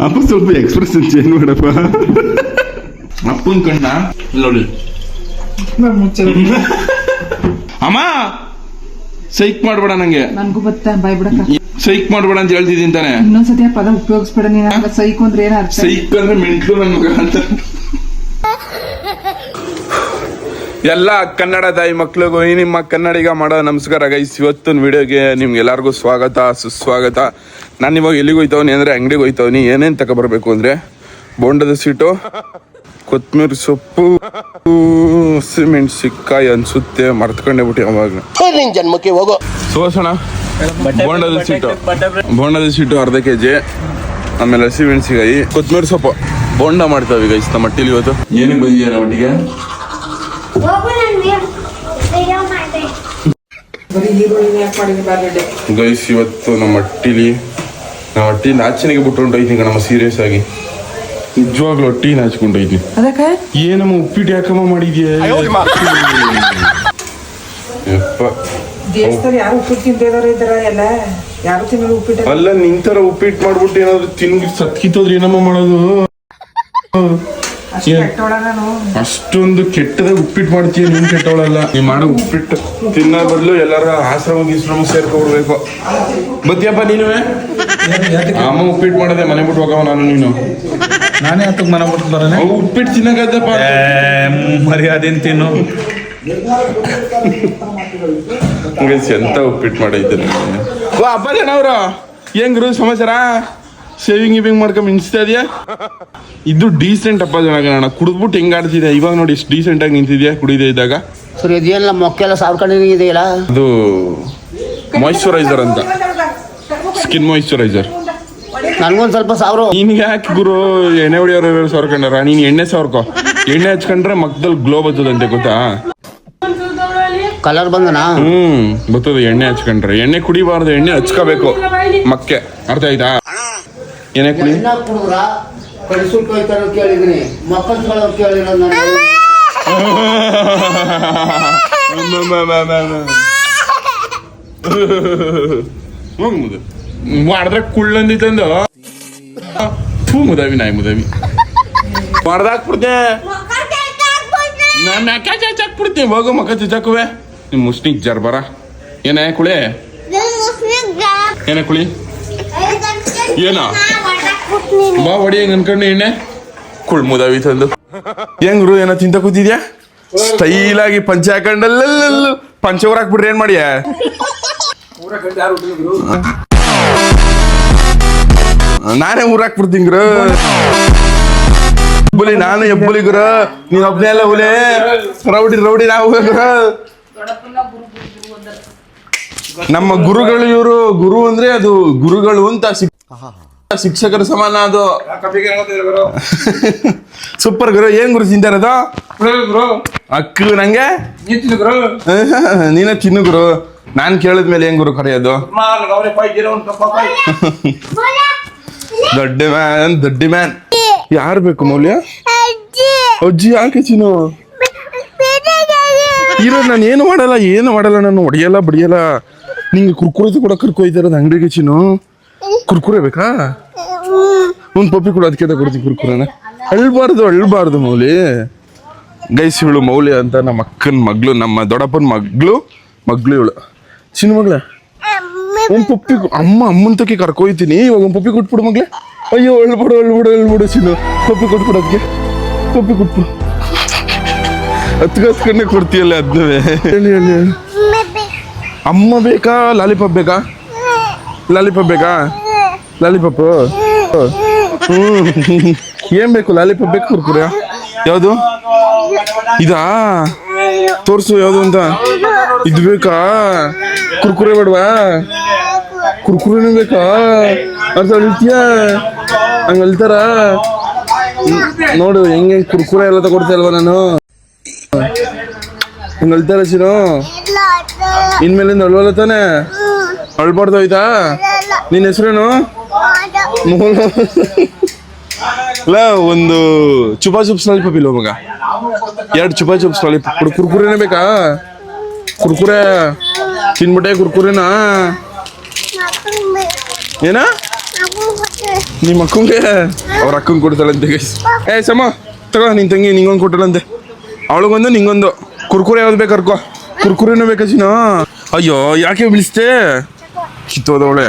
ಅಪ್ಪ ಸ್ವಲ್ಪ expression change ಮಾಡಪ್ಪ. ಅಪ್ಪನ ಕಣ್ಣ ನೋಡಿ. ಅಮ್ಮ ಸೈಕ್ ಮಾಡ್ಬೇಡ ನಂಗೆ. ನನ್ಗೂ ಬತ್ತ ಬಾಯ್ ಬಿಡಕ್ಕ. ಸೈಕ್ ಮಾಡ್ಬೇಡ ಅಂತ ಹೇಳ್ತಿದ್ದೀನಿ ತಾನೆ. ಇನ್ನೊಂದ್ಸತಿ ಪದ ಉಪಯೋಗಿಸ್ಬೇಡ ನೀನ್. ಸೈಕ್ ಅಂದ್ರೆ ಏನ ಅರ್ಥ? ಸೈಕ್ ಅಂದ್ರೆ ಮೆಂಟ್ಲು ನನ್ ಮಗ ಅಂತ. ಎಲ್ಲ ಕನ್ನಡ ತಾಯಿ ಮಕ್ಳಿಗೂ ನಿಮ್ಮ ಕನ್ನಡಿಗ ಮಾಡೋ ನಮಸ್ಕಾರ ಗೈಸ್. ಇವತ್ತಿನ ವಿಡಿಯೋಗೆ ನಿಮ್ಗೆ ಎಲ್ಲರಿಗೂ ಸ್ವಾಗತ ಸುಸ್ವಾಗತ. ನಾನು ಇವಾಗ ಎಲ್ಲಿಗೆ ಹೋಯ್ತವನಿ ಅಂದರೆ ಅಂಗಡಿಗೆ ಹೋಯ್ತವನಿ. ಏನೇನು ತಗೊಬರ್ಬೇಕು ಅಂದರೆ ಬೋಂಡದ ಸೀಟು, ಕೊತ್ತಂಬರಿ ಸೊಪ್ಪು, ಸಿಮೆಣ್ಸಿಕಾಯಿ ಅನ್ಸುತ್ತೆ, ಮರ್ತ್ಕೊಂಡೆ ಬಿಟ್ಟು ಅವಾಗ ಜನ್ಮಕ್ಕೆ ಹೋಗೋ ಸೋಸಣ. ಬೋಂಡದ ಸೀಟು ಅರ್ಧ kg, ಆಮೇಲೆ ಹಸಿಮೆಣ್ಸಿಕಾಯಿ, ಕೊತ್ತಂಬರಿ ಸೊಪ್ಪು, ಬೋಂಡ ಮಾಡ್ತಾವೆ ಗೈಸ್ ನಮ್ಮ ಮಟ್ಟಿಲಿ. ಇವತ್ತು ಏನಕ್ಕೆ ಬಂದಿದ್ಯಾ ನಮ್ಮ ಮಟ್ಟಿಗೆ? ಗೈಸ್ ಇವತ್ತು ನಮ್ಮ ಹಟ್ಟಿಲಿ ನಾಚನೆಗೆ ಬಿಟ್ಟು ಹೊಂಟೋಯ್ತೀನಿ ಕಣಮ್ಮ. ಸೀರಿಯಸ್ ಆಗಿ ನಿಜವಾಗ್ಲೂ ಹೊಟ್ಟಿ ನಾಚ್ಕೊಂಡೋಯ್ತೀನಿ. ಏನಮ್ಮ ಉಪ್ಪಿಟ್ಟು ಯಾಕಮ್ಮ ಮಾಡಿದ್ಯಾ? ಅಲ್ಲ ನಿಂತರ ಉಪ್ಪಿಟ್ಟು ಮಾಡ್ಬಿಟ್ಟು ಏನಾದ್ರು ತಿಂದು ಸತ್ಕಿತ್ತೋದ್ರೆ ಏನಮ್ಮ ಮಾಡೋದು? ಅಷ್ಟೊಂದು ಕೆಟ್ಟದಾಗ ಉಪ್ಪಿಟ್ಟು ಮಾಡ್ತೀಯ ನೀನ್. ಕೆಟ್ಟವಳಲ್ಲ ನೀವ್ ಮಾಡೋ ಉಪ್ಪಿಟ್ಟು ತಿನ್ನೋ ಬದಲು ಎಲ್ಲಾರ ಆಶ್ರಮ ಸೇರ್ಕೊಬಿಡ್ಬೇಕು. ಬತ್ತಿಯಪ್ಪ ನೀನುವೆ? ಅಮ್ಮ ಉಪ್ಪಿಟ್ಟು ಮಾಡದೆ ಮನೆ ಬಿಟ್ಟು ಹೋಗವ. ನಾನು ನಾನೇ ಹತ್ತಕ್ಕೆ ಮನೆ ಬಿಟ್ಟು ಬರೋಣ. ಉಪ್ಪಿಟ್ಟು ತಿನ್ನಕದ್ದಪ್ಪ. ಮರ್ಯಾದೆನ್ ತಿನ್ನು. ಎಂತ ಉಪ್ಪಿಟ್ಟು ಮಾಡೈತೆ. ಓ ಅಪ್ಪ ಜನವ್ರು ಹೆಂಗ್ರು ಸಮಾಚಾರ? ಸೇವಿಂಗ್ ಗಿವಿಂಗ್ ಮಾಡ್ಕೊಂಡ್ ಮಿಂಚ್ತಾ ಇದೆಯಾ? ಇದು ಡೀಸೆಂಟ್ ಅಪ್ಪ ಜನ. ಕುಡಿದ್ಬಿಟ್ಟು ಹೆಂಗ್ ಆಡ್ತಿದ್ಯಾ ಇವಾಗ ನೋಡಿ. ಎಷ್ಟು ಡೀಸೆಂಟ್ ಆಗಿ ನಿಂತಿದ್ಯಾ ಕುಡಿದೇ ಇದ್ದಾಗ. ಸರಿ ಇದೆಯಲ್ಲ ಮೊಕ್ಕೆಲ್ಲ ಸಾವ್ಕೊಂಡಿದೆಯಲ್ಲ. ಅದು ಮಾಯಿಶ್ಚರೈಸರ್ ಅಂತ, ಸ್ಕಿನ್ ಮಾಯಿಶ್ಚರೈಸರ್. ನನ್ಗೊಂದ್ ಸ್ವಲ್ಪ ಸಾವಿರ. ನಿನ್ಗೆ ಯಾಕೆ ಗುರು ಎಣ್ಣೆ ಹೊಡಿಯೋರು ಸಾವಿರಕೊಂಡಾರ? ನೀನ್ ಎಣ್ಣೆ ಸಾವಿರಕೋ. ಎಣ್ಣೆ ಹಚ್ಕೊಂಡ್ರೆ ಮಕ್ಕದಲ್ಲಿ ಗ್ಲೋ ಬರ್ತದಂತೆ ಗೊತ್ತಾ? ಕಲರ್ ಬಂದನಾ? ಬರ್ತದೆ ಎಣ್ಣೆ ಹಚ್ಕೊಂಡ್ರೆ. ಎಣ್ಣೆ ಕುಡಿಬಾರ್ದು, ಎಣ್ಣೆ ಹಚ್ಕೋಬೇಕು ಮಕ್ಕೆ. ಅರ್ಥ ಆಯ್ತಾ? ಎಣ್ಣೆ ಕುಡಿ. ಕೇಳಿದೀನಿ ಮಕ್ಕಳು ಕೇಳಿರೋದು ಮಾಡಿದ್ರೆ ಕುಳ್ಳಂದಿತ್ತಂದು ಮುದವಿ ನಾಯಿ ಮುದವಿ ಮಾಡ್ದಾಕ್ಬಿಡ್ತೆ. ನಾನು ಹಾಕ್ಬಿಡ್ತೀನಿ. ಹೋಗು ಮಕ್ಕ ಚುಚಾಕುವೆ. ನಿಮ್ ಮುಸ್ನಿಗ್ ಜರ್ಬರ ಏನ ಕುಳಿ? ಏನ ಕುಳಿ? ಏನ ಬಾ ಹೊಡಿ ಹೆಂಗ್ ಅನ್ಕೊಂಡು ಎಣ್ಣೆ ಕುಳ್ ಮುದವಿ ತಂದು. ಹೆಂಗ್ರು ಏನೋ ತಿಂತ ಕೂತಿದ್ಯಾ? ಸ್ಟೈಲ್ ಆಗಿ ಪಂಚೆ ಹಾಕೊಂಡಲ್ಲ ಪಂಚೆ ಊರ್ ಹಾಕ್ಬಿಟ್ರಿ. ಏನ್ ಮಾಡಿಯ? ನಾನೇ ಊರ್ ಹಾಕ್ಬಿಡ್ತೀನಿ ಗುರು. ಹುಲಿ ನಾನು ಎಬ್ಬುಲಿ ಗುರು. ನೀನ್ ಒಬ್ನೇ ಎಲ್ಲ ಹುಲಿ. ರೌಡಿ ನಾವು ಗುರು. ನಮ್ಮ ಗುರುಗಳು ಇವರು. ಗುರು ಅಂದ್ರೆ ಅದು ಗುರುಗಳು ಅಂತ ಶಿಕ್ಷಕರ ಸಮಾನ. ಅದು ಸೂಪರ್ ಗುರು. ಏನ್ ಗುರು ತಿಂತಾರದು? ಅಕ್ಕ ನಂಗೆ ನೀನೇ ತಿನ್ನು ಗುರು. ನಾನ್ ಕೇಳಿದ್ಮೇಲೆ ಏನ್ ಗುರು ಕರೆಯೋದು? ದೊಡ್ಡ ಮ್ಯಾನ್ ಯಾರು ಬೇಕು ಮೌಲ್ಯ? ಅಜ್ಜಿ ಯಾಕೆ ಚಿನ್ನು? ಇರೋ ನಾನು ಏನು ಮಾಡಲ್ಲ ನಾನು ಹೊಡಿಯಲ್ಲ ಬಡಿಯಲ್ಲ. ನಿಂಗೆ ಕುರ್ಕುರೆ ಕೂಡ ಕರ್ಕೊಯ್ತಾರದು ಅಂಗಡಿಗೆ ಚಿನ್ನು. ಕುರ್ಕುರೆ ಬೇಕಾ? ಒಂದು ಪಪ್ಪಿ ಕೂಡ ಅದಕ್ಕೆ ಕೊಡ್ತೀನಿ ಕುರ್ಕುರೆನ. ಅಳ್ಬಾರ್ದು ಮೌಲಿ. ಗೈಸ್ ಇವಳು ಮೌಲ್ಯ ಅಂತ ನಮ್ಮ ಅಕ್ಕನ ಮಗಳು, ನಮ್ಮ ದೊಡ್ಡಪ್ಪನ ಮಗಳು ಇವಳು ಚಿನ್ನು ಮಗಳ. ಒಂದು ಪಪ್ಪಿ ಅಮ್ಮನ ತಕ್ಕೆ ಕರ್ಕೊಯ್ತೀನಿ. ಇವಾಗ ಒಂದು ಪಪ್ಪಿ ಕೊಟ್ಬಿಡು ಮಗ್ಳೆ. ಅಯ್ಯೋ ಅಳ್ಬಿಡು ಚಿನ್ನು. ಪಪ್ಪಿ ಕೊಟ್ಬಿಡು ಅದಕ್ಕೆ. ಪಪ್ಪಿ ಕೊಟ್ಬಿಡು. ಹತ್ಕೊಂಡೆ ಕೊಡ್ತೀಯಲ್ಲ ಅದನ್ನೇ. ಹೇಳಿ ಅಮ್ಮ ಬೇಕಾ ಲಾಲಿಪಾಪ್ ಬೇಕಾ? ಲಾಲಿಪಾಪು ಏನ್ ಬೇಕು? ಲಾಲಿಪಾಪ್ ಬೇಕು ಕುರ್ಕುರೆ? ಯಾವುದು ಇದಾ? ತೋರ್ಸು ಯಾವುದು ಅಂತ. ಇದು ಬೇಕಾ? ಕುರ್ಕುರೆ ಬೇಡವಾ? ಕುರ್ಕುರೆನೂ ಬೇಕಾ? ಅರ್ಥ ಅಳ್ತೀಯಾ? ಹಂಗ ಅಳ್ತಾರ ನೋಡು. ಹೆಂಗೆ ಕುರ್ಕುರೆ ಎಲ್ಲ ತಗೊಡ್ತಾ ಇಲ್ವಾ ನಾನು? ಹಂಗ ಅಳ್ತಾರ ಚಿನ್ನು. ಇನ್ಮೇಲಿಂದ ಅಳ್ವಲ್ಲ ತಾನೆ? ಅಳ್ಬಾರ್ದು ಆಯ್ತಾ? ನಿನ್ನ ಹೆಸರೇನು? ಇಲ್ಲ ಒಂದು ಚುಪಾ ಚುಪ್ಸ್ ಲಾಲಿಪಾಪ್ ಇಲ್ವ ಮಗ? 2 ಚುಪಾ ಚುಪ್ಸ್ ಲಾಲಿಪಾಪ್. ಕುರ್ಕುರೆನೇ ಬೇಕಾ? ಕುರ್ಕುರೆ ತಿನ್ಬಿಟ್ಟೆ. ಕುರ್ಕುರೆನಾ ಏನ? ನಿಮ್ಮ ಅಕ್ಕಂಗೆ ಅವ್ರ ಅಕ್ಕಂಗೆ ಕೊಡ್ತಾಳಂತೆ ಗೈಸ್. ಏ ಸಮ ತಗೋ ನಿನ್ ತಂಗಿ ನಿಂಗೊಂದು ಕೊಟ್ಟಳಂತೆ, ಅವಳಿಗೊಂದು ನಿಂಗೊಂದು. ಕುರ್ಕುರೆ ಯಾವ್ದು ಬೇಕು ಕರ್ಕೋ, ಕುರ್ಕುರೆನೂ ಬೇಕಾ ಚಿನ್ನು? ಅಯ್ಯೋ ಯಾಕೆ ಬೀಳಿಸ್ತೆ, ಕಿತ್ತೋದವಳೆ.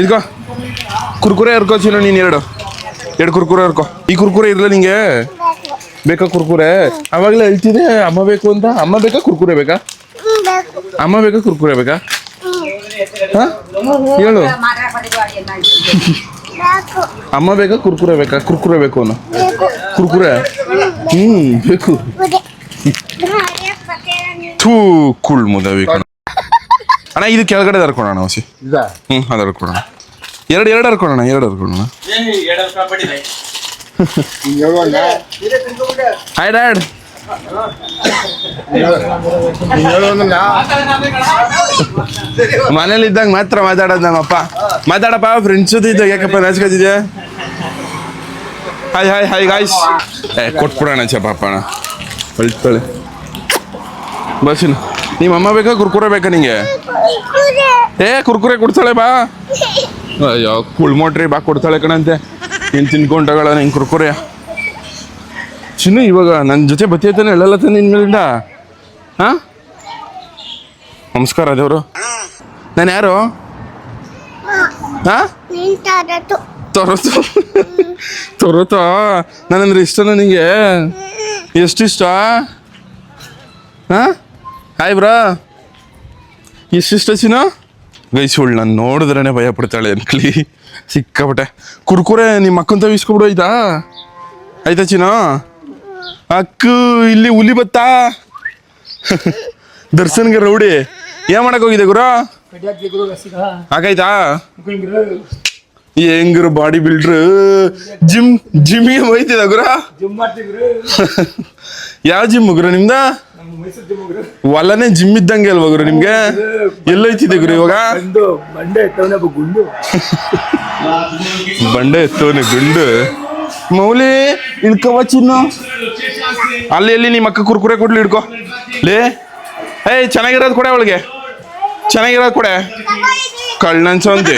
ಇದ್ಕೋ ಕುರ್ಕುರೆ ಹರ್ಕೋ ಚಿನ್ನು, ನೀನು ಎರಡು ಕುರ್ಕುರೆ ಹರ್ಕೋ. ಈ ಕುರ್ಕುರೆ ಇರಲ್ಲ ನಿಂಗೆ ಬೇಕಾ ಕುರ್ಕುರೆ? ಅವಾಗಲೇ ಹೇಳ್ತಿದೆ ಅಮ್ಮ ಬೇಕು ಅಂತ. ಅಮ್ಮ ಬೇಕಾ ಕುರ್ಕುರೆ ಬೇಕಾ? ಅಮ್ಮ ಬೇಕಾ ಕುರ್ಕುರೆ ಬೇಕಾ? ಹಾ ಹೇಳು, ಅಮ್ಮ ಬೇಕಾ ಕುರ್ಕುರೆ ಬೇಕಾ? ಕುರ್ಕುರೆ ಬೇಕು ಅನ್ನೋ. ಕುರ್ಕುರೆ ಬೇಕು. ಥೂ ಕುಳ್ ಮುದವಿ ಕಣ. ಅಣ್ಣ ಇದು ಕೆಳಗಡೆ ಹರ್ಕೊಳೋಣ ಹೊಸಿ. ಅದು ಹರ್ಕೊಳೋಣ. ಎರಡು ಹರ್ಕೊಳೋಣ. Hi dad. ಮನೇಲಿ ಇದ್ದಾಗ ಮಾತ್ರ ಮಾತಾಡೋದು ನಮ್ಮಪ್ಪ. ಮಾತಾಡಪ್ಪ ಫ್ರೆಂಡ್ಸ್ ಜೊತೆ ಇದ್ದಾಗ ಯಾಕಪ್ಪ ನಾಚ್ಕೋತಿದ್ಯಾ? Hi guys. ಕೊಟ್ಬಿಡೋಣ ಪಾಪಣ ಹೊಳ್ತಾಳೆ. ಬಸ್ಸಿನ ನಿಮ್ಮ ಅಮ್ಮ ಬೇಕಾ ಕುರ್ಕುರೆ ಬೇಕಾ ನಿಂಗೆ? ಕುರ್ಕುರೆ ಕೊಡ್ತಾಳೆ ಬಾ. ಅಯ್ಯೋ ಕುಳ್ಮೋಟ್ರಿ ಬಾ ಕೊಡ್ತಾಳೆ ಕಣಂತೆ. ನೀನು ತಿನ್ಕೊಂಡಗಳ ನಿಂಗೆ ಕುರ್ಕುರೆ. ಚಿನ್ನು ಇವಾಗ ನನ್ನ ಜೊತೆ ಬತ್ತಿಯತಾನೆ ಹೇಳಲ್ಲ ತಾನೆ ನಿನ್ಮೇಲಿಂದ. ಹಾಂ ನಮಸ್ಕಾರ ದೇವರು. ನಾನು ಯಾರು? ಹಾಂ ತೊರತು ನಾನಂದ್ರೆ ಇಷ್ಟನ ನಿಂಗೆ? ಎಷ್ಟು ಇಷ್ಟ? ಹಾಂ ಹಾಯ್ ಬ್ರಾ. ಎಷ್ಟಿಷ್ಟ ಚಿನ್ನು? ಗೈಸುಳ್ ನಾನು ನೋಡಿದ್ರೇ ಭಯ ಪಡ್ತಾಳೆ ಅನ್ಕಲಿ ಸಿಕ್ಕಾಪಟ್ಟೆ. ಕುರ್ಕುರೆ ನಿಮ್ಮ ಅಕ್ಕಂತ ಇಸ್ಕೊಬಿಡು ಆಯ್ತಾ ಚಿನ್ನು? ಅಕ್ಕು ಇಲ್ಲಿ ಹುಲಿ ಬತ್ತಾ ದರ್ಶನ್ಗೆ ರೌಡಿ ಏನ್ ಮಾಡಕ್ ಹೋಗಿದೆ ಗುರು? ಹಾಗಾಯ್ತಾ? ಹೆಂಗ್ರು ಬಾಡಿ ಬಿಲ್ಡ್ರು ಜಿಮ್ಗೆ ಹೋಯ್ತಿದ ಗುರು? ಯಾವ ಜಿಮ್ ಗುರು ನಿಮ್ದ? ಹೊಲನೇ ಜಿಮ್ ಇದ್ದಂಗೆ ಅಲ್ವಾ ಗುರು ನಿಮ್ಗೆ? ಎಲ್ಲೈತಿದೆ ಗುರು ಇವಾಗ? ಬಂಡೆ ಎತ್ತವನೆ ಗುಂಡು. ಮೌಲಿ ಇಳ್ಕವ ಚಿನ್ನು. ಅಲ್ಲಿ ನಿಮ್ಮ ಅಕ್ಕ ಕುರ್ಕುರೆ ಕೊಡ್ಲಿ ಹಿಡ್ಕೊ ಲೇ. ಚೆನ್ನಾಗಿರೋದು ಕೊಡೆ ಅವಳಿಗೆ, ಚೆನ್ನಾಗಿರೋದು ಕೊಡೆ. ಕಳ್ಳನ್ಸಂತೆ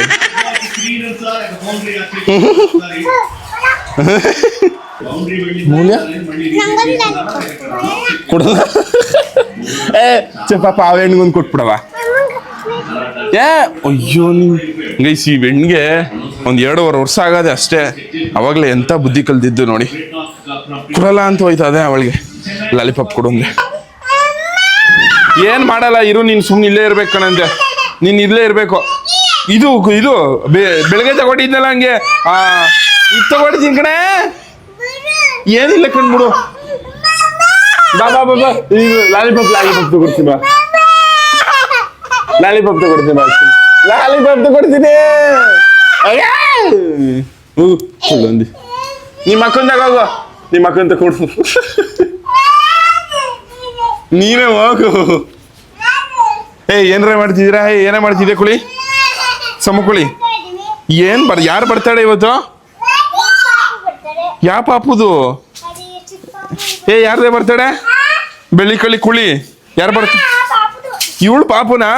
ಮೂಲ್ಯ ಕೊಡಲ್ಲ. ಪಾಪ ಆ ಹೆಣ್ಗೊಂದು ಕೊಟ್ಬಿಡವ. ಅಯ್ಯೋ ಗೈಸ್ ಈ ಹೆಣ್ಣಿಗೆ ಒಂದು 2.5 ವರ್ಷ ಆಗದೆ ಅಷ್ಟೇ. ಅವಾಗಲೇ ಎಂತ ಬುದ್ಧಿ ಕಲ್ತಿದ್ದು ನೋಡಿ. ಕೊಡಲ್ಲ ಅಂತ ಹೋಯ್ತದೆ ಅವಳಿಗೆ ಲಾಲಿಪಾಪ್ ಕೊಡೋಂಗೆ. ಏನ್ ಮಾಡಲ್ಲ ಇರು, ನೀನು ಸುಮ್ಮನೆ ಇಲ್ಲೇ ಇರ್ಬೇಕು ಕಣಂತೆ. ನೀನು ಇಲ್ಲೇ ಇರ್ಬೇಕು. ಇದು ಬೆಳಗ್ಗೆ ತಗೊಂಡಿದ್ನಲ್ಲ ಹಂಗೆ ಇದು ತಗೊಂಡಿದ್ದೀನಿ ಕಣೆ. ಏನಿಲ್ಲ ಕಣ್ಬಿಡು. ಬಾ ಇದು ಲಾಲಿಪಾಪ್ ತಗೊಡ್ತೀನಿ ಬಾ. ಲಾಲಿಪಾಪ್ ತಗೊಡ್ತೀನಿ ನಿಮ್ಮ ಅಕ್ಕಂದಾಗ ಹೋಗು, ನಿಮ್ಮ ಅಕ್ಕಂತ ಕೊಡು. ನೀವೇ ಹೋಗು. ಏನಾರ ಮಾಡ್ತಿದ್ದೀರಾ? ಏನೇ ಮಾಡ್ತಿದ್ದೆ ಕುಳಿ ಸಮಕುಳಿ? ಯಾರು ಬರ್ತಾಳೆ ಇವತ್ತು? ಯಾವ ಪಾಪುದು? ಯಾರದೇ ಬರ್ತಾಳೆ? ಬೆಳ್ಳಿಕಳಿ ಕುಳಿ ಯಾರು ಬರ್ತಾರೆ? ಇವಳು ಪಾಪುನಾ?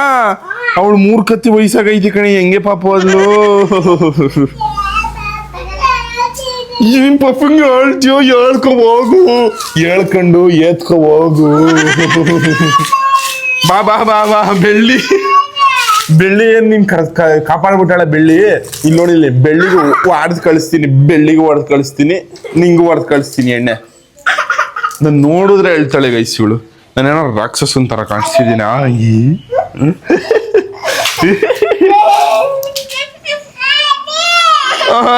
ಅವಳು 3 ಕತ್ತಿ ವಯಸ್ಸಾಗೈತಿ ಕಣಿ. ಹೆಂಗೆ ಪಾಪು ಅದ್ಲು? ಏನ್ ಪಾಪಂಗೆ ಹೇಳ್ತೀಯೋ? ಹೇಳ್ಕೊ ಹೋಗು, ಹೇಳ್ಕೊಂಡು ಎತ್ಕೊ ಹೋಗು. ಬಾ ಬೆಳ್ಳಿ ಏನ್ ನಿನ್ ಕಾಪಾಡ್ಬಿಟ್ಟಾಳ ಬೆಳ್ಳಿ. ಇಲ್ಲಿ ನೋಡಿ, ಇಲ್ಲಿ ಬೆಳ್ಳಿಗೂ ಹೊಡೆದು ಕಳಿಸ್ತೀನಿ, ನಿಂಗೂ ಹೊಡೆದು ಕಳಿಸ್ತೀನಿ ಎಣ್ಣೆ. ನಾನು ನೋಡಿದ್ರೆ ಹೇಳ್ತಾಳೆ ಗೈಸ್ ಇವಳು ನಾನೇನೋ ರಾಕ್ಷಸನ್ ತರ ಕಾಣಿಸ್ತಿದ್ದೀನಿ.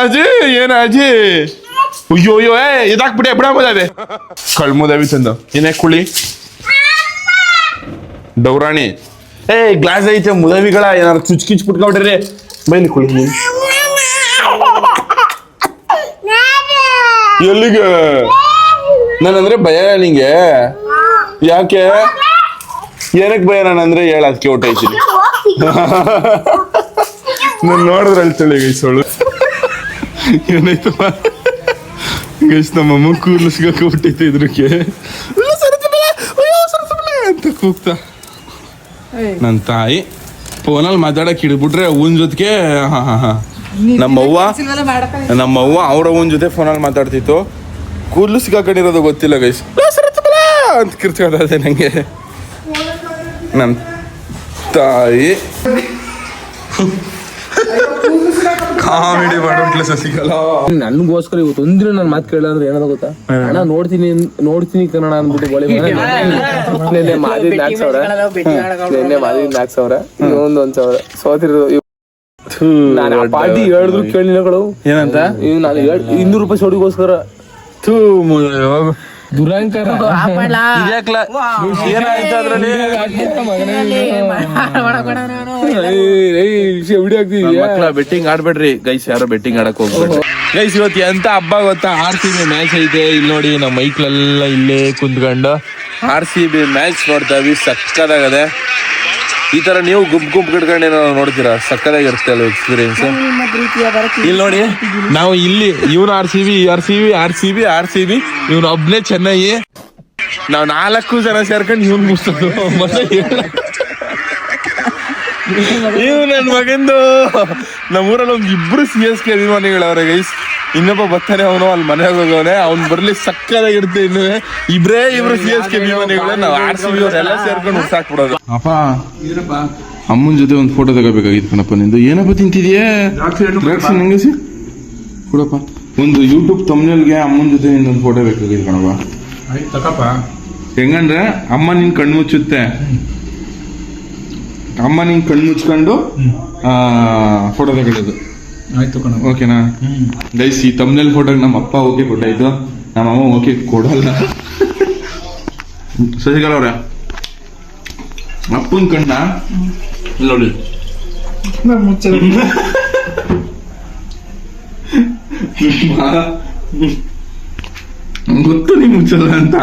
ಅಜಿ ಏನ ಅಜಿ? ಅಯ್ಯೋ ಇದಾಕ್ಬಿಟ್ಟೆ ಬಿಡಾಮದಾವೆ ಕಳ್ಮುದಾವಿ ತಂದು. ಏನೇ ಕುಳಿ ಡೌರಾಣಿ. ಗ್ಲಾಸ್ ಐತೆ ಮುದವಿಗಳ ಏನಾರು ಚುಚ್ಕಿಚ್ ಬಿಟ್ಕೊಬಿಟ್ರಿ. ಬೈಲಿ ಕುಳಿ ಎಲ್ಲಿಗೆ? ನಾನಂದ್ರೆ ಭಯ ನಿಂಗೆ. ಯಾಕೆ ಏನಕ್ಕೆ ಭಯ? ನಾನಂದ್ರೆ ಹೇಳ ಅದಕ್ಕೆ ಹೊಟ್ಟೈತೀನಿ. ನಾನು ನೋಡಿದ್ರೆ ಅಳ್ತಾಳೆ ಗೈಸೋಳು. ಏನಾಯ್ತು ಗೈಸ್? ನಮ್ಮಮ್ಮ ಕೂದಲು ಸಿಗಾಕೊಂಡ್ಬಿಟ್ಟೈತೆ ಇದ್ರಕ್ಕೆ ಅಂತ ಕೂಗ್ತಾ. ನನ್ನ ತಾಯಿ ಫೋನಲ್ಲಿ ಮಾತಾಡಕ್ಕೆ ಹಿಡಿದ್ಬಿಟ್ರೆ ಅವನ ಜೊತೆಗೆ ನಮ್ಮವ್ವ ಅವ್ರ ಅವನ ಜೊತೆ ಫೋನಲ್ಲಿ ಮಾತಾಡ್ತಿತ್ತು. ಕೂದಲು ಸಿಕ್ಕಾಕೊಂಡಿರೋದು ಗೊತ್ತಿಲ್ಲ ಗೈಸ್ ಅಂತ ಕಿರ್ಚ್ಕೊಳ್ತಾ ನಂಗೆ. ನಮ್ಮ ತಾಯಿ ಕಾಮಿಡಿ ಮಾಡೋಟ್ಲೆ ಸಸಿಕಲ್ಲ. ನನ್ಗೋಸ್ಕರ ಇವತ್ತು ಒಂದಿನ ನಾನು ಮಾತು ಕೇಳ ಅಂದ್ರೆ ಏನದ ಗೊತ್ತಾ, ಅಣ್ಣ ನೋಡ್ತೀನಿ ಕನ್ನಡ ಅಂದ್ಬಿಟ್ಟು ಗೋಳಿ ನಿನ್ನೆ ಮಾದಿದ್ 4,000, ನಿನ್ನೆ ಮಾದಿದ್ 4,000, ಇನ್ನೊಂದು 1,000 ಸೋತಿರೋದು. ನಾನು ಆ ಪಾರ್ಟಿ ಹೇಳಿದ್ರು ಕೇಳಿನಗಳು ಏನಂತ ನಾನು 200 ರೂಪಾಯಿ ಸೋಡಿಗೋಸ್ಕರ ದುರಂಕಾರ ಏನಾಯ್ತು ಅದ್ರಲ್ಲಿ? ಮಕ್ಳ ಬೆಟ್ಟಿಂಗ್ ಆಡ್ಬೇಡ್ರಿ ಗೈಸ್, ಯಾರೋ ಬೆಟ್ಟಿಂಗ್ ಆಡಕ್ ಹೋಗ್ಬೇಡ್ರಿ ಗೈಸ್. ಇವತ್ತು ಎಂತ ಹಬ್ಬ ಗೊತ್ತಾ, RCB ಮ್ಯಾಚ್ ಐತೆ. ಇಲ್ಲಿ ನೋಡಿ ನಮ್ಮ ಮೈಕ್ಲೆಲ್ಲ ಇಲ್ಲೇ ಕುಂತ್ಕೊಂಡು RCB ಮ್ಯಾಚ್ ನೋಡ್ತಾವಿ. ಸಕ್ಕದಾಗದೆ. ಈ ತರ ನೀವು ಗುಂಪು ಗಿಡ್ಕೊಂಡು ಏನೋ ನೋಡ್ತೀರಾ, ಸಕ್ಕದಾಗಿರುತ್ತೆ ಅಲ್ಲ ಎಕ್ಸ್ಪೀರಿಯನ್ಸ್. ಇಲ್ಲಿ ನೋಡಿ ನಾವು ಇಲ್ಲಿ ಇವನು RCB ಇವನು ಒಬ್ನೇ ಚೆನ್ನೈ. ನಾವು 4 ಜನ ಸೇರ್ಕೊಂಡು ಇವನ್ ಮುಗಿಸೋದು. ಇವ್ ನನ್ ಮಗಂದು ನಮ್ಮೂರಲ್ಲಿ ಒಂದು 2 CSK ಅಭಿಮಾನಿಗಳವ್ರೆ ಗೈಸ್. ಇನ್ನೊಬ್ಬ ಬರ್ತಾನೆ, ಅವನು ಅಲ್ಲಿ ಮನೆಗೆ ಹೋಗವನೆ, ಅವ್ನು ಬರ್ಲಿ ಸಕ್ಕದಾಗಿರುತ್ತೆ. ಇನ್ನು ಇಬ್ರು CSK ಅಭಿಮಾನಿಗಳು, ನಾವು RCB ಅವರೆಲ್ಲ ಸೇರ್ಕೊಂಡು ಹುಡ್ಸಾಕ್ಬಿಡೋದು. ಅಪ್ಪ ಅಮ್ಮನ ಜೊತೆ ಒಂದು ಫೋಟೋ ತಗೋಬೇಕಾಗಿತ್ತು ಕಣಪ್ಪ ನಿಂದು. ಏನಪ್ಪ ತಿಂತಿದ್ಯಾ? ದ್ರಾಕ್ಷಿ ನಂಗೆ ಕೊಡಪ್ಪ. ಒಂದು ಯೂಟ್ಯೂಬ್ ತಮ್ನೇಲ್ಗೆ ಅಮ್ಮನ ಜೊತೆ ಒಂದು ಫೋಟೋ ಬೇಕಾಗಿತ್ತು ಕಣಪ್ಪ. ಹೆಂಗಂದ್ರೆ ಅಮ್ಮ ನಿನ್ ಕಣ್ಣು ಮುಚ್ಚುತ್ತೆ, ಅಮ್ಮ ನಿನ್ ಕಣ್ಣು ಮುಚ್ಕೊಂಡು ಫೋಟೋ ತಗೊಳ್ಳೋದು. ಆಯ್ತು ಕಣ. ಓಕೆನಾ ಗೈಸ್? ಈ ತಮ್ನೇಲ್ ಫೋಟೋಗೆ ನಮ್ಮ ಅಪ್ಪ ಓಕೆ ಕೊಟ್ಟಾಯ್ತು, ನಮ್ಮ ಅಮ್ಮ ಓಕೆ ಕೊಡಲ್ಲ. ಶಶಿಕಲಾ ಅವ್ರೆ, ಅಪ್ಪನ ಕಣ್ಣ ನೋಡಿ ಗೊತ್ತು ನೀ ಮುಚ್ಚಲ್ಲ ಅಂತ.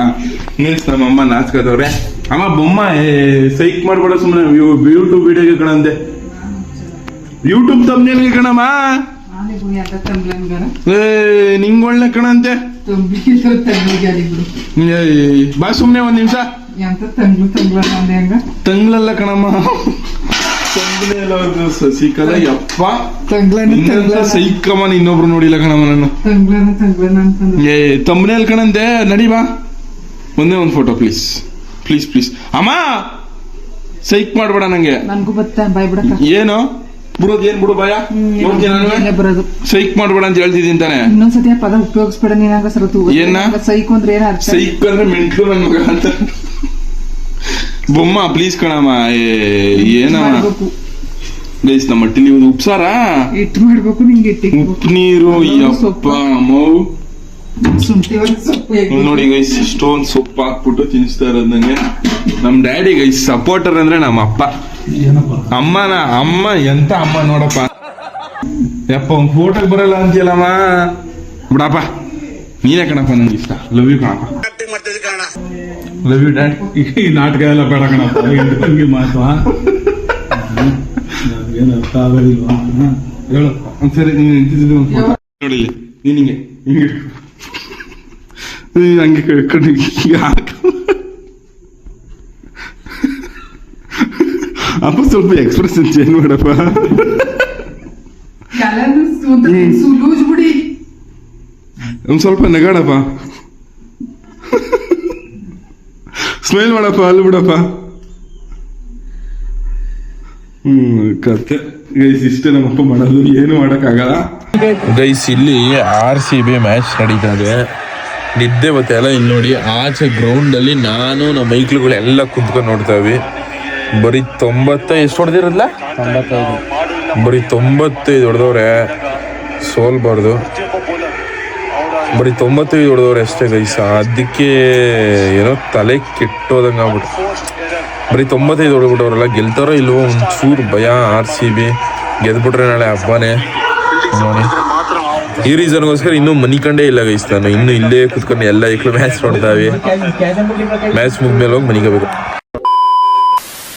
ನಮ್ಮಮ್ಮ ನಾಚ್ಕದವ್ರೆ, ಅಮ್ಮ ಬೊಮ್ಮ ಸೈಕ್ ಮಾಡ್ಬೇಡ ಸುಮ್ಮನೆ, ಯೂಟ್ಯೂಬ್ ವಿಡಿಯೋಗೆ ಕಣಂತೆ, ಯೂಟ್ಯೂಬ್ ತಮ್ನೇಲ್ಗೆ ಕಣಮ್ಮ. ನಿಂಗ್ ಒಳ್ಳೆ ಕಣಂತೆ. ಬಾ ಸುಮ್ನೆ ಒಂದ್ ನಿಮಿಷ. ತಂಗ್ಲಲ್ಲ ಕಣಮ್ಮ, ಸಸಿಕಲ ಯಪ್ಪ ಸೈಕಮ್ಮ. ಇನ್ನೊಬ್ರು ನೋಡಿಲ್ಲ ಕಣಮ್ಮ ನಾನು. ತಮ್ನೇಲ್ ಕಣಂತೆ, ನಡಿ ಬಾ ಒಂದೇ ಒಂದು ಫೋಟೋ ಪ್ಲೀಸ್ ಪ್ಲೀಸ್ ಪ್ಲೀಸ್. ಅಮ್ಮ ಸೈಕ್ ಮಾಡ್ಬೇಡ ನಂಗೆ. ನನ್ಗೂ ಬತ್ತ ಬಾಯ್ ಬಿಡಕ್ಕ. ಏನು ಬಿಡೋದು? ಏನ್ ಬಿಡು ಭಯ? ಬರೋದು ಸೈಕ್ ಮಾಡ್ಬೇಡ ಅಂತ ಹೇಳ್ತಿದ್ದೀನಿ ತಾನೆ. ಇನ್ನೊಂದ್ಸತಿ ಆ ಪದ ಉಪಯೋಗಿಸ್ಬೇಡ ನೀನಾಗ ಸರತು. ಏನ ಸೈಕು ಅಂದ್ರೆ ಏನ ಅರ್ಥ? ಸೈಕ್ ಅಂದ್ರೆ ಮೆಂಟ್ಲು ನನ್ ಮಗ ಅಂತ. ಬೊಮ್ಮ ಪ್ಲೀಸ್ ಕಣಮ್ಮ. ಏನಮ್ಮ ಗೈಸ್, ನಮ್ಮ ಮಟ್ಟಿಲಿ ಒಂದು ಉಪ್ಸಾರ ಇಟ್ಟು ಮಾಡ್ಬೇಕು, ನಿಂಗೆ ಉಪ್ಪು ನೀರು ಯಪ್ಪ ಮೌ ನೋಡಿ ಗೈಸ್. ಇಷ್ಟೊಂದು ಸೊಪ್ಪು ಹಾಕ್ಬಿಟ್ಟು ತಿನ್ನಿಸ್ತಾ ಇರೋದು ನಂಗೆ. ನಮ್ ಡ್ಯಾಡಿ ಗೈಸ್ ಸಪೋರ್ಟರ್ ಅಂದ್ರೆ ನಮ್ಮ ಅಪ್ಪ. ಅಮ್ಮ ಎಂತ ಅಮ್ಮ ನೋಡಪ್ಪ. ಯಪ್ಪ ಒಂದ್ ಫೋಟೋಗೆ ಬರಲ್ಲ ಅಂತೀಯಲ್ಲಮ್ಮ. ಬಿಡಪ್ಪ, ನೀನೇ ಕಣಪ್ಪ, ನಂಗೆ ಇಷ್ಟ. ಲವ್ ಯು ಕಣಪ್ಪ, ಲವ್ ಯು ಡ್ಯಾಡ್. ಈ ನಾಟಕ ಎಲ್ಲ ಬೇಡ ಕಣಪ್ಪ, ಹಂಗೆ ಮಾತು ಏನು ಅರ್ಥ ಆಗೋದಿಲ್ವಾ? ಹೇಳು. ಒಂದ್ಸರಿ ನೀನು ನಿಂತಿದ್ದು ಒಂದು ಫೋಟೋ ನೋಡಿ. ನೀನ್ ಹಿಂಗೆ ಹಂಗೆ ಕಣ್ಣು ಅಪ್ಪ ಸ್ವಲ್ಪ ಎಕ್ಸ್ಪ್ರೆಷನ್ ಚೇಂಜ್ ಮಾಡಪ್ಪ. ಒಂದ್ ಸ್ವಲ್ಪ ನಗಾಡಪ್ಪ, ಸ್ಮೈಲ್ ಮಾಡಪ್ಪ, ಅಲ್ಲಿ ಬಿಡಪ್ಪ. ಕತೆ ಗೈಸ್, ಇಷ್ಟೇ ನಮ್ಮಪ್ಪ ಮಾಡೋದು, ಏನು ಮಾಡಕ್ ಆಗಲ್ಲ ಗೈಸ್. ಇಲ್ಲಿ RCB ಮ್ಯಾಚ್ ನಡೀತಾ ಇದೆ, ನಿದ್ದೆ ಮತ್ತೆ ಎಲ್ಲ. ಇಲ್ಲಿ ನೋಡಿ ಆಚೆ ಗ್ರೌಂಡ್ ಅಲ್ಲಿ ನಾನು ನಮ್ಮ ಮೈಕ್ಳುಗಳು ಎಲ್ಲ ಕುಂತ್ಕೊಂಡು ನೋಡ್ತಾವಿ. ಬರೀ 90 ಎಷ್ಟು ಹೊಡೆದಿರಲ್ಲ, ಬರೀ 95 ಹೊಡೆದವ್ರೆ. ಸೋಲ್ಬಾರ್ದು, ಬರೀ 95 ಹೊಡೆದವ್ರೆ ಅಷ್ಟೇ ಗೈಸ್. ಅದಕ್ಕೆ ಏನೋ ತಲೆ ಕೆಟ್ಟೋದಂಗ ಆಗ್ಬಿಟ್ಟು ಬರೀ 95 ಹೊಡೆದ್ಬಿಟ್ಟವ್ರಲ್ಲ. ಗೆಲ್ತಾರೋ ಇಲ್ವೋ ಒಂಚೂರು ಭಯ. RCB ಗೆದ್ಬಿಟ್ರೆ ನಾಳೆ ಹಬ್ಬನೇ ನೋಡಿ. ಈ ರೀಸನ್ಗೋಸ್ಕರ ಇನ್ನೂ ಮನಿ ಕಂಡೇ ಇಲ್ಲ ಗೈಸ್. ನಾನು ಇನ್ನು ಇಲ್ಲೇ ಕುತ್ಕೊಂಡು ಎಲ್ಲ ಮ್ಯಾಚ್ ನೋಡ್ತಾವೆ. ಮ್ಯಾಚ್ ಮುಗಿದ್ಮೇಲೆ ಹೋಗಿ ಮನಿಕೋಬೇಕು.